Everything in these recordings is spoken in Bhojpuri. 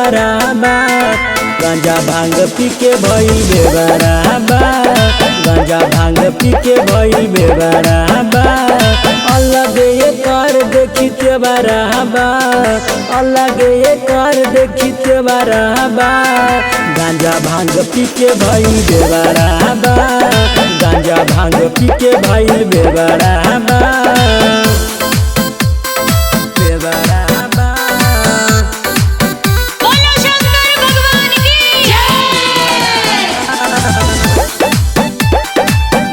बेबराबा, गांजा भांग पी के भइल बेबराबा, गांजा भांग पी के भइल बेबराबा। अलग ये कर देखी ते बराबा, अलग ये कर देखी ते बराबा। गांजा भांग पी के भइल बेबराबा, गांजा भांग पी के भइल बेबराबा, बेबराबा। बोलो शंकर भगवान की जय।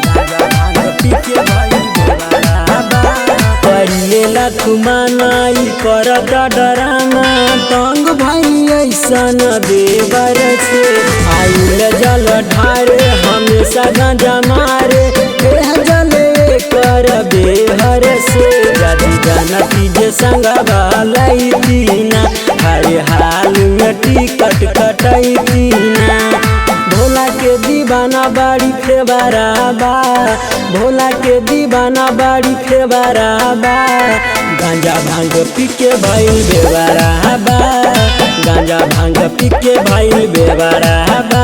गांजा भांग पी के भइल बेबराबा। करिलेला खुमानाई करत डराना, तंग भाई ऐसन देवर से। आइल जल ढारे हमेशा गांजा मारे, देह जले कर बेहर से। यदि जानती जे संगवा लैतीना, हर हाल में टिकट कटैतीना। भोला के दीवाना बाड़ी फेबराबा, भोला के दीवाना बाड़ी फेबराबा। गांजा भांग पी के भइल बेबराबा, गांजा भांग पी के भइल बेबराबा,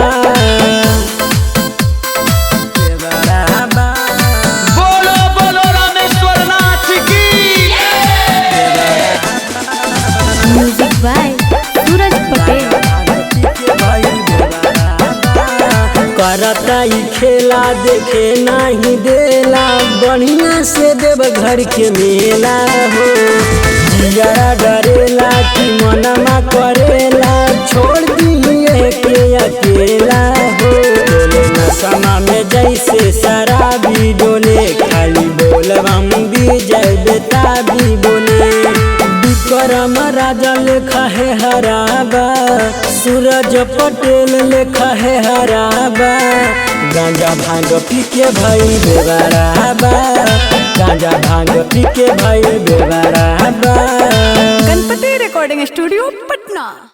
बेबराबा। बोलो बोलो रामेश्वर नाथ की। म्यूजिक बाय सूरज पटेल। करता ई खेला देखे नहीं देला, बढ़िया से देव घर के मेला हो। जिया डरेला कि मनमा करेला, छोड़ दिए के अकेला हो। डोले नशा में जैसे शराबी डोले, खाली बोलबम विजय बेताबी बोले। विक्रम राजा लेखा है हराबा, सूरज पटेल लेखा है हराबा। गांजा भांग पी के भइल बेबराबा, गांजा भांग पी के भइल बेबराबा। Ganpati recording studio Patna.